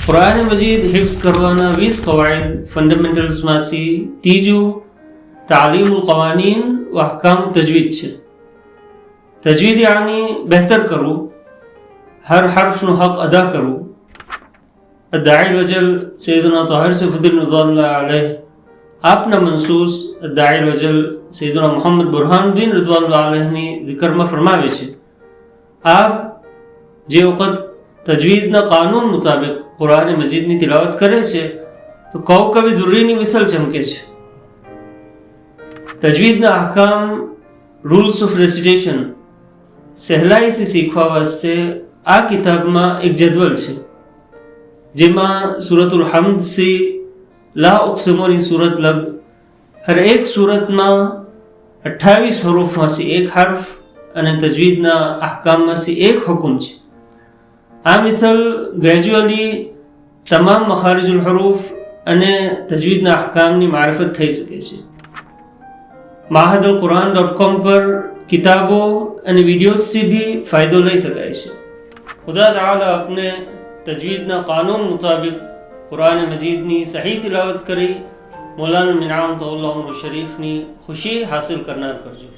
કુરાન મજીદ હિફ્ઝ કરવાના 20 કવાયદ ફંડામેન્ટલ્સમાંથી ત્રીજું તાલીમુલ કવાનીન વ અહકામ તજવીદ છે. તજવીદ યાની બહેતર કરવું, હર હર્ફનું હક અદા કરવું. અદાઈ વજલ સૈયદના તાહિર સૈફુદ્દીન રિદવાનુલ્લાહ અલૈહ આપના મંસૂસ અદાઈ વજલ સૈયદના મોહમ્મદ બુરહાનુદ્દીન રિદવાનુલ્લાહ અલૈહની zikરમાં ફરમાવે છે, આપ જે વખત તજવીદના કાનૂન મુતાબિક કુરાન મજીદની તિલાવત કરે છે તો કૌકબી દુર્રીની મિસલ ચમકે છે. તજવીદના અહકામ, રૂલ્સ ઓફ રેસિટેશન સહેલાઈથી શીખવા વાસ્તે આ કિતાબમાં એક જદવલ છે, જેમાં સૂરતુલ હમ્દ સે લા ઉક્સિમુની સૂરત લગ હર એક સૂરતમાં 28 હરૂફમાંથી એક હર્ફ અને તજવીદના અહકામમાંથી એક હુકમ છે. આ મિસલ ગ્રેજ્યુઅલી તમામ મખારિજુલ હરૂફ અને તજવીદના અહકામની મારફત થઈ શકે છે. mahadalquran.com પર કિતાબો અને વિડીયોઝથી भी फ़ायदो લઈ શકાય છે. खुदा ताला अपने तजवीदना कानून मुताबिक कुरान मजीदनी सही तिलावत करी मौलाना मिनाम तौल्ला उमर शरीफनी खुशी हासिल करनार करजो.